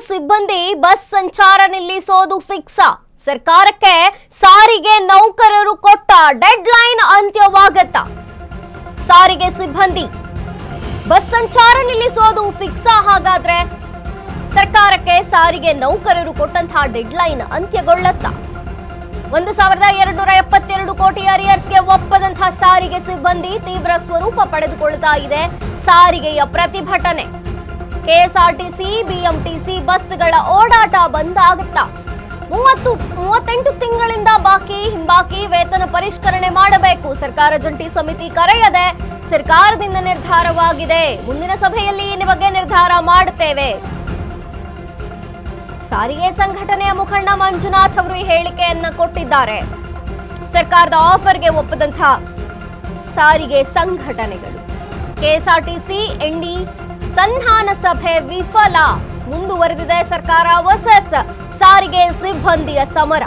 ಸಿಬ್ಬಂದಿ ಬಸ್ ಸಂಚಾರ ನಿಲ್ಲಿಸೋದು ಫಿಕ್ಸಾ? ಸರ್ಕಾರಕ್ಕೆ ಸಾರಿಗೆ ನೌಕರರು ಕೊಟ್ಟ ಡೆಡ್ ಲೈನ್ ಅಂತ್ಯವಾಗತ್ತಾ? ಸಾರಿಗೆ ಸಿಬ್ಬಂದಿ ಬಸ್ ಸಂಚಾರ ನಿಲ್ಲಿಸೋದು ಫಿಕ್ಸಾ? ಹಾಗಾದ್ರೆ ಸರ್ಕಾರಕ್ಕೆ ಸಾರಿಗೆ ನೌಕರರು ಕೊಟ್ಟಂತಹ ಡೆಡ್ ಲೈನ್ ಅಂತ್ಯಗೊಳ್ಳತ್ತಾ? 1272 ಕೋಟಿ ಅರಿಯರ್ಸ್ಗೆ ಒಪ್ಪದಂತಹ ಸಾರಿಗೆ ಸಿಬ್ಬಂದಿ ತೀವ್ರ ಸ್ವರೂಪ ಪಡೆದುಕೊಳ್ಳುತ್ತಾ ಇದೆ ಸಾರಿಗೆಯ ಪ್ರತಿಭಟನೆ. ಕೆಎಸ್ಆರ್ಟಿಸಿ ಬಿಎಂಟಿಸಿ ಬಸ್ಗಳ ಓಡಾಟ ಬಂದ್ ಆಗುತ್ತಾ? 38 ತಿಂಗಳಿಂದ ಹಿಂಬಾಕಿ ವೇತನ ಪರಿಷ್ಕರಣೆ ಮಾಡಬೇಕು. ಸರ್ಕಾರ ಜಂಟಿ ಸಮಿತಿ ಕರೆಯದೆ ಸರ್ಕಾರದಿಂದ ನಿರ್ಧಾರವಾಗಿದೆ. ಮುಂದಿನ ಸಭೆಯಲ್ಲಿ ಈ ಬಗ್ಗೆ ನಿರ್ಧಾರ ಮಾಡುತ್ತೇವೆ. ಸಾರಿಗೆ ಸಂಘಟನೆಯ ಮುಖಂಡ ಮಂಜುನಾಥ್ ಅವರು ಈ ಹೇಳಿಕೆಯನ್ನ ಕೊಟ್ಟಿದ್ದಾರೆ. ಸರ್ಕಾರದ ಆಫರ್ಗೆ ಒಪ್ಪದಂತಹ ಸಾರಿಗೆ ಸಂಘಟನೆಗಳು. ಕೆಎಸ್ಆರ್ಟಿಸಿ ಎನ್ಡಿ ಸಂಧಾನ ಸಭೆ ವಿಫಲ, ಮುಂದುವರೆದಿದೆ ಸರ್ಕಾರ ವರ್ಸಸ್ ಸಾರಿಗೆ ಸಿಬ್ಬಂದಿಯ ಸಮರ.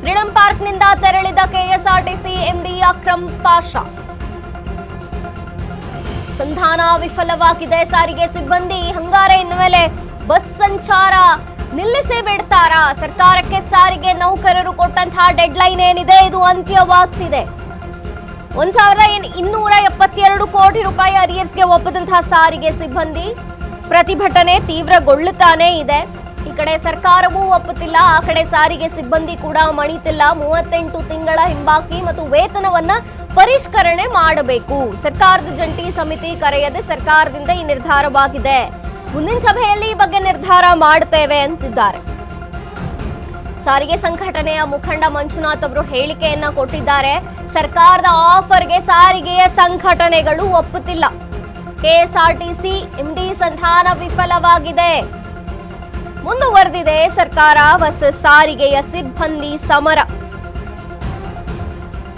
ಫ್ರೀಡಂ ಪಾರ್ಕ್ನಿಂದ ತೆರಳಿದ ಕೆಎಸ್ಆರ್ಟಿಸಿ ಎಂಡಿ ಅಕ್ರಮ್ ಪಾಷಾ. ಸಂಧಾನ ವಿಫಲವಾಗಿದೆ. ಸಾರಿಗೆ ಸಿಬ್ಬಂದಿ ಹಂಗಾರೆ ಇನ್ಮೇಲೆ ಬಸ್ ಸಂಚಾರ ನಿಲ್ಲಿಸೇ ಬಿಡ್ತಾರಾ? ಸರ್ಕಾರಕ್ಕೆ ಸಾರಿಗೆ ನೌಕರರು ಕೊಟ್ಟಂತಹ ಡೆಡ್ ಲೈನ್ ಏನಿದೆ ಇದು ಅಂತ್ಯವಾಗ್ತಿದೆ. 1272 ಕೋಟಿ ರೂಪಾಯಿ ಅರಿಯರ್ಸ್ಗೆ ಒಪ್ಪದಂತಹ ಸಾರಿಗೆ ಸಿಬ್ಬಂದಿ ಪ್ರತಿಭಟನೆ ತೀವ್ರಗೊಳ್ಳುತ್ತಾನೇ ಇದೆ. ಈ ಕಡೆ ಸರ್ಕಾರವೂ ಒಪ್ಪುತ್ತಿಲ್ಲ, ಆ ಕಡೆ ಸಾರಿಗೆ ಸಿಬ್ಬಂದಿ ಕೂಡ ಮಣಿತಿಲ್ಲ. 38 ತಿಂಗಳ ಹಿಂಬಾಕಿ ಮತ್ತು ವೇತನವನ್ನ ಪರಿಷ್ಕರಣೆ ಮಾಡಬೇಕು. ಸರ್ಕಾರದ ಜಂಟಿ ಸಮಿತಿ ಕರೆಯದೆ ಸರ್ಕಾರದಿಂದ ಈ ನಿರ್ಧಾರವಾಗಿದೆ. ಮುಂದಿನ ಸಭೆಯಲ್ಲಿ ಈ ಬಗ್ಗೆ ನಿರ್ಧಾರ ಮಾಡುತ್ತೇವೆ ಅಂತಿದ್ದಾರೆ. ಸಾರಿಗೆ ಸಂಘಟನೆಯ ಮುಖಂಡ ಮಂಜುನಾಥ್ ಅವರು ಹೇಳಿಕೆಯನ್ನ ಕೊಟ್ಟಿದ್ದಾರೆ. ಸರ್ಕಾರದ ಆಫರ್ಗೆ ಸಾರಿಗೆಯ ಸಂಘಟನೆಗಳು ಒಪ್ಪುತ್ತಿಲ್ಲ. ಕೆಎಸ್ಆರ್ಟಿಸಿ ಎಂಡಿ ಸಂಧಾನ ವಿಫಲವಾಗಿದೆ. ಮುಂದುವರೆದಿದೆ ಸರ್ಕಾರ ವರ್ಸಸ್ ಸಾರಿಗೆಯ ಸಿಬ್ಬಂದಿ ಸಮರ.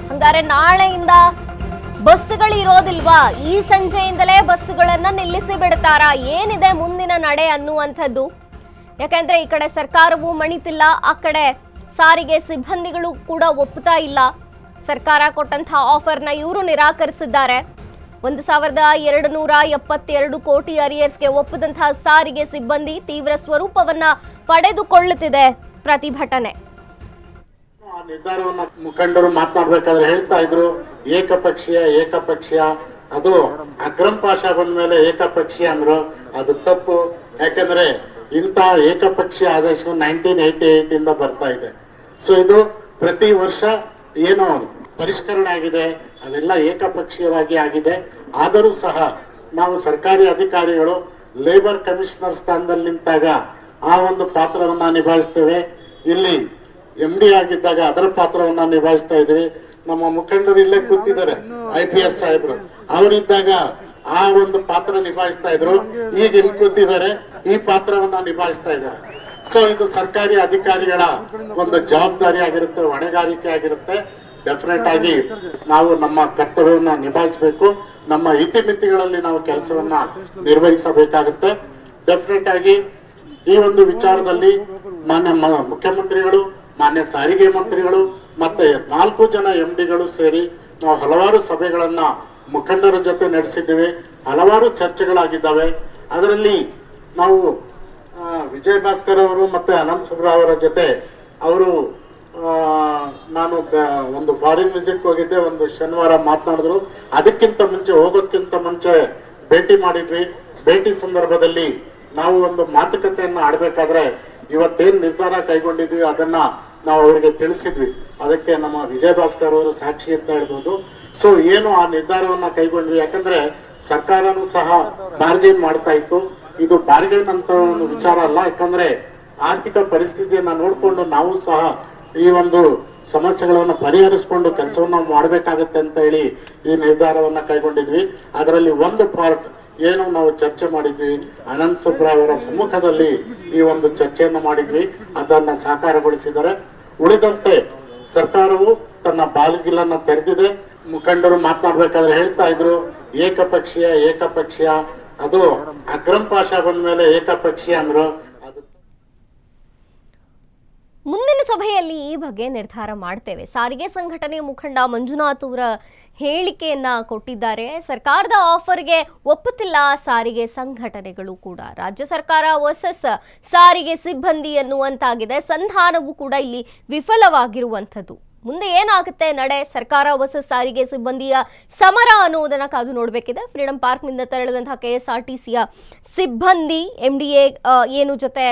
ಹಂಗಾರೆ ನಾಳೆಯಿಂದ ಬಸ್ಸುಗಳು ಇರೋದಿಲ್ವಾ? ಈ ಸಂಜೆಯಿಂದಲೇ ಬಸ್ಸುಗಳನ್ನ ನಿಲ್ಲಿಸಿ ಬಿಡ್ತಾರಾ? ಏನಿದೆ ಮುಂದಿನ ನಡೆ ಅನ್ನುವಂಥದ್ದು. ಯಾಕಂದ್ರೆ ಈ ಕಡೆ ಸರ್ಕಾರವೂ ಮಣಿತಿಲ್ಲ, ಆ ಕಡೆ ಸಾರಿಗೆ ಸಿಬ್ಬಂದಿಗಳು ಕೂಡ ಒಪ್ಪುತ್ತಾ ಇಲ್ಲ. ಸರ್ಕಾರ ಕೊಟ್ಟಂತಹ ಆಫರ್ನ ಇವರು ನಿರಾಕರಿಸಿದ್ದಾರೆ. 1272 ಕೋಟಿ ಅರಿಯರ್ಸ್ಗೆ ಒಪ್ಪದಂತಹ ಸಾರಿಗೆ ಸಿಬ್ಬಂದಿ ತೀವ್ರ ಸ್ವರೂಪವನ್ನ ಪಡೆದುಕೊಳ್ಳುತ್ತಿದೆ ಪ್ರತಿಭಟನೆ. ಆ ನಿರ್ಧಾರವನ್ನ ಮುಖಂಡರು ಮಾತನಾಡಬೇಕಾದ್ರೆ ಹೇಳ್ತಾ ಇದ್ರು, ಏಕಪಕ್ಷೀಯ ಅದು ಅಕ್ರಮ್ ಪಾಷಾ ಬಂದ ಮೇಲೆ ಏಕಪಕ್ಷೀಯ ಅಂದ್ರು. ಅದು ತಪ್ಪು. ಯಾಕಂದ್ರೆ ಇಂಥ ಏಕಪಕ್ಷೀಯ ಆದೇಶ 1988 ಇಂದ ಬರ್ತಾ ಇದೆ. ಸೊ ಇದು ಪ್ರತಿ ವರ್ಷ ಏನು ಪರಿಷ್ಕರಣೆ ಆಗಿದೆ ಅವೆಲ್ಲ ಏಕಪಕ್ಷೀಯವಾಗಿ ಆಗಿದೆ. ಆದರೂ ಸಹ ನಾವು ಸರ್ಕಾರಿ ಅಧಿಕಾರಿಗಳು ಲೇಬರ್ ಕಮಿಷನರ್ ಸ್ಥಾನದಲ್ಲಿ ನಿಂತಾಗ ಆ ಒಂದು ಪಾತ್ರವನ್ನ ನಿಭಾಯಿಸ್ತೇವೆ. ಇಲ್ಲಿ MD ಆಗಿದ್ದಾಗ ಅದರ ಪಾತ್ರವನ್ನ ನಿಭಾಯಿಸ್ತಾ ಇದ್ವಿ. ನಮ್ಮ ಮುಖಂಡರು ಇಲ್ಲೇ ಕೂತಿದ್ದಾರೆ, IPS ಸಾಹೇಬ್ರು, ಅವರಿದ್ದಾಗ ಆ ಒಂದು ಪಾತ್ರ ನಿಭಾಯಿಸ್ತಾ ಇದ್ರು. ಈಗ ಇಲ್ಲಿ ಕೂತಿದ್ದಾರೆ, ಈ ಪಾತ್ರವನ್ನ ನಿಭಾಯಿಸ್ತಾ ಇದ್ದಾರೆ. ಸೊ ಇದು ಸರ್ಕಾರಿ ಅಧಿಕಾರಿಗಳ ಒಂದು ಜವಾಬ್ದಾರಿ ಆಗಿರುತ್ತೆ, ಹೊಣೆಗಾರಿಕೆ ಆಗಿರುತ್ತೆ. ಡೆಫಿನೆಟ್ ಆಗಿ ನಾವು ನಮ್ಮ ಕರ್ತವ್ಯವನ್ನ ನಿಭಾಯಿಸಬೇಕು. ನಮ್ಮ ಇತಿಮಿತಿಗಳಲ್ಲಿ ನಾವು ಕೆಲಸವನ್ನ ನಿರ್ವಹಿಸಬೇಕಾಗುತ್ತೆ. ಡೆಫಿನೆಟ್ ಆಗಿ ಈ ಒಂದು ವಿಚಾರದಲ್ಲಿ ಮಾನ್ಯ ಮುಖ್ಯಮಂತ್ರಿಗಳು, ಮಾನ್ಯ ಸಾರಿಗೆ ಮಂತ್ರಿಗಳು ಮತ್ತೆ 4 ಜನ MDಗಳು ಸೇರಿ ನಾವು ಹಲವಾರು ಸಭೆಗಳನ್ನ ಮುಖಂಡರ ಜೊತೆ ನಡೆಸಿದ್ದೇವೆ. ಹಲವಾರು ಚರ್ಚೆಗಳಾಗಿದ್ದಾವೆ. ಅದರಲ್ಲಿ ನಾವು ವಿಜಯ್ ಭಾಸ್ಕರ್ ಅವರು ಮತ್ತೆ ಅನಂತ್ ಸುಬ್ರಾವ್ ಅವರ ಜೊತೆ ಅವರು ನಾನು ಒಂದು ಫಾರಿನ್ ವಿಸಿಟ್ ಹೋಗಿದ್ದೆ, ಒಂದು ಶನಿವಾರ ಮಾತನಾಡಿದ್ರು. ಹೋಗೋದಕ್ಕಿಂತ ಮುಂಚೆ ಭೇಟಿ ಮಾಡಿದ್ವಿ. ಭೇಟಿ ಸಂದರ್ಭದಲ್ಲಿ ನಾವು ಒಂದು ಮಾತುಕತೆಯನ್ನ ಆಡ್ಬೇಕಾದ್ರೆ ಇವತ್ತೇನ್ ನಿರ್ಧಾರ ಕೈಗೊಂಡಿದ್ವಿ ಅದನ್ನ ನಾವು ಅವರಿಗೆ ತಿಳಿಸಿದ್ವಿ. ಅದಕ್ಕೆ ನಮ್ಮ ವಿಜಯ್ ಭಾಸ್ಕರ್ ಅವರು ಸಾಕ್ಷಿ ಅಂತ ಹೇಳ್ಬೋದು. ಸೊ ಏನು ಆ ನಿರ್ಧಾರವನ್ನ ಕೈಗೊಂಡ್ವಿ, ಯಾಕಂದ್ರೆ ಸರ್ಕಾರನೂ ಸಹ ಬಾರ್ಗೇನ್ ಮಾಡ್ತಾ ಇತ್ತು. ಇದು ಬಾರ್ಗೇನ್ ಅಂತ ಒಂದು ವಿಚಾರ ಅಲ್ಲ, ಯಾಕಂದ್ರೆ ಆರ್ಥಿಕ ಪರಿಸ್ಥಿತಿಯನ್ನ ನೋಡ್ಕೊಂಡು ನಾವು ಸಹ ಈ ಒಂದು ಸಮಸ್ಯೆಗಳನ್ನ ಪರಿಹರಿಸಿಕೊಂಡು ಕೆಲಸವನ್ನ ಮಾಡಬೇಕಾಗತ್ತೆ ಅಂತ ಹೇಳಿ ಈ ನಿರ್ಧಾರವನ್ನ ಕೈಗೊಂಡಿದ್ವಿ. ಅದರಲ್ಲಿ ಒಂದು ಪಾರ್ಟ್ ಏನು ನಾವು ಚರ್ಚೆ ಮಾಡಿದ್ವಿ, ಅನಂತ್ ಸುಬ್ರಾವ್ ಅವರ ಸಮ್ಮುಖದಲ್ಲಿ ಈ ಒಂದು ಚರ್ಚೆಯನ್ನ ಮಾಡಿದ್ವಿ. ಅದನ್ನ ಸಾಕಾರಗೊಳಿಸಿದರೆ ಉಳಿದಂತೆ ಸರ್ಕಾರವು ತನ್ನ ಬಾಗಿಲನ್ನ ತೆರೆದಿದೆ. ಮುಖಂಡರು ಮಾತನಾಡಬೇಕಾದ್ರೆ ಹೇಳ್ತಾ ಇದ್ರು, ಏಕಪಕ್ಷೀಯ ಅದು ಅಕ್ರಮ್ ಪಾಷಾ ಬಂದ ಮೇಲೆ ಏಕಪಕ್ಷೀಯ ಅಂದ್ರು. ಮುಂದಿನ ಸಭೆಯಲ್ಲಿ ಈ ಬಗ್ಗೆ ನಿರ್ಧಾರ ಮಾಡ್ತೇವೆ. ಸಾರಿಗೆ ಸಂಘಟನೆ ಮುಖಂಡ ಮಂಜುನಾಥ್ ಅವರ ಹೇಳಿಕೆಯನ್ನ ಕೊಟ್ಟಿದ್ದಾರೆ. ಸರ್ಕಾರದ ಆಫರ್ಗೆ ಒಪ್ಪುತ್ತಿಲ್ಲ ಸಾರಿಗೆ ಸಂಘಟನೆಗಳು ಕೂಡ. ರಾಜ್ಯ ಸರ್ಕಾರ ವರ್ಸಸ್ ಸಾರಿಗೆ ಸಿಬ್ಬಂದಿ ಎನ್ನುವಂತಾಗಿದೆ. ಸಂಧಾನವೂ ಕೂಡ ಇಲ್ಲಿ ವಿಫಲವಾಗಿರುವಂಥದ್ದು. ಮುಂದೆ ಏನಾಗುತ್ತೆ ನಡೆ ಸರ್ಕಾರ ವರ್ಸಸ್ ಸಾರಿಗೆ ಸಿಬ್ಬಂದಿಯ ಸಮರ ಅನ್ನೋದನ್ನ ಕಾದು ನೋಡಬೇಕಿದೆ. ಫ್ರೀಡಂ ಪಾರ್ಕ್ನಿಂದ ತೆರಳಿದಂತಹ KSRTCಯ ಸಿಬ್ಬಂದಿ MDA ಏನು ಜೊತೆ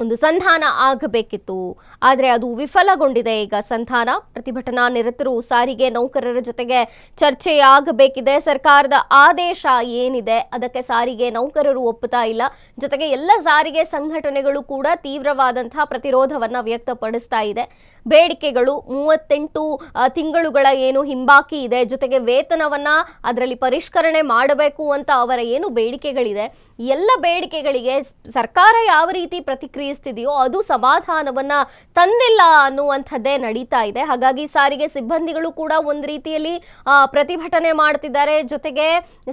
ಒಂದು ಸಂಧಾನ ಆಗಬೇಕಿತ್ತು, ಆದರೆ ಅದು ವಿಫಲಗೊಂಡಿದೆ. ಈಗ ಸಂಧಾನ ಪ್ರತಿಭಟನಾ ನಿರತರು ಸಾರಿಗೆ ನೌಕರರ ಜೊತೆಗೆ ಚರ್ಚೆ ಆಗಬೇಕಿದೆ. ಸರ್ಕಾರದ ಆದೇಶ ಏನಿದೆ ಅದಕ್ಕೆ ಸಾರಿಗೆ ನೌಕರರು ಒಪ್ಪುತ್ತಾ ಇಲ್ಲ. ಜೊತೆಗೆ ಎಲ್ಲ ಸಾರಿಗೆ ಸಂಘಟನೆಗಳು ಕೂಡ ತೀವ್ರವಾದಂತಹ ಪ್ರತಿರೋಧವನ್ನು ವ್ಯಕ್ತಪಡಿಸ್ತಾ ಇದೆ. ಬೇಡಿಕೆಗಳು 38 ತಿಂಗಳುಗಳ ಏನು ಹಿಂಬಾಕಿ ಇದೆ, ಜೊತೆಗೆ ವೇತನವನ್ನ ಅದರಲ್ಲಿ ಪರಿಷ್ಕರಣೆ ಮಾಡಬೇಕು ಅಂತ ಅವರ ಏನು ಬೇಡಿಕೆಗಳಿದೆ, ಎಲ್ಲ ಬೇಡಿಕೆಗಳಿಗೆ ಸರ್ಕಾರ ಯಾವ ರೀತಿ ಪ್ರತಿಕ್ರಿಯಿಸ್ತಿದೆಯೋ ಅದು ಸಮಾಧಾನವನ್ನ ತಂದಿಲ್ಲ ಅನ್ನುವಂಥದ್ದೇ ನಡೀತಾ ಇದೆ. ಹಾಗಾಗಿ ಸಾರಿಗೆ ಸಿಬ್ಬಂದಿಗಳು ಕೂಡ ಒಂದು ರೀತಿಯಲ್ಲಿ ಪ್ರತಿಭಟನೆ ಮಾಡ್ತಿದ್ದಾರೆ. ಜೊತೆಗೆ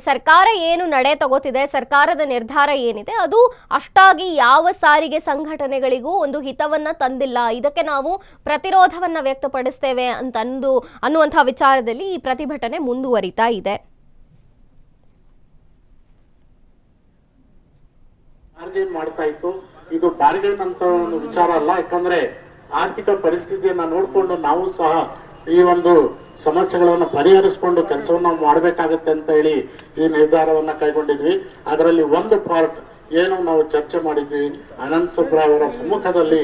ಸರ್ಕಾರ ಏನು ನಡೆ ತಗೋತಿದೆ, ಸರ್ಕಾರದ ನಿರ್ಧಾರ ಏನಿದೆ ಅದು ಅಷ್ಟಾಗಿ ಯಾವ ಸಾರಿಗೆ ಸಂಘಟನೆಗಳಿಗೂ ಒಂದು ಹಿತವನ್ನ ತಂದಿಲ್ಲ. ಇದಕ್ಕೆ ನಾವು ಪ್ರತಿರೋಧವನ್ನ ವ್ಯಕ್ತಪಡಿಸ್ತೇವೆ ಅನ್ನುವಂತಹ ವಿಚಾರದಲ್ಲಿ ಈ ಪ್ರತಿಭಟನೆ ಮುಂದುವರಿತಾ ಇದೆ. ಬಾರ್ಗೇನ್ ಮಾಡ್ತಾ ಇತ್ತು. ಇದು ಬಾರ್ಗೇನ್ ಅಂತ ಒಂದು ವಿಚಾರ ಅಲ್ಲ. ಯಾಕಂದ್ರೆ ಆರ್ಥಿಕ ಪರಿಸ್ಥಿತಿಯನ್ನ ನೋಡ್ಕೊಂಡು ನಾವು ಸಹ ಈ ಒಂದು ಸಮಸ್ಯೆಗಳನ್ನು ಪರಿಹರಿಸಿಕೊಂಡು ಕೆಲಸವನ್ನ ಮಾಡಬೇಕಾಗತ್ತೆ ಅಂತ ಹೇಳಿ ಈ ನಿರ್ಧಾರವನ್ನ ಕೈಗೊಂಡಿದ್ವಿ. ಅದರಲ್ಲಿ ಒಂದು ಪಾರ್ಟ್ ಏನು ನಾವು ಚರ್ಚೆ ಮಾಡಿದ್ವಿ, ಅನಂತ್ ಸುಬ್ರಾಯ್ ಅವರ ಸಮ್ಮುಖದಲ್ಲಿ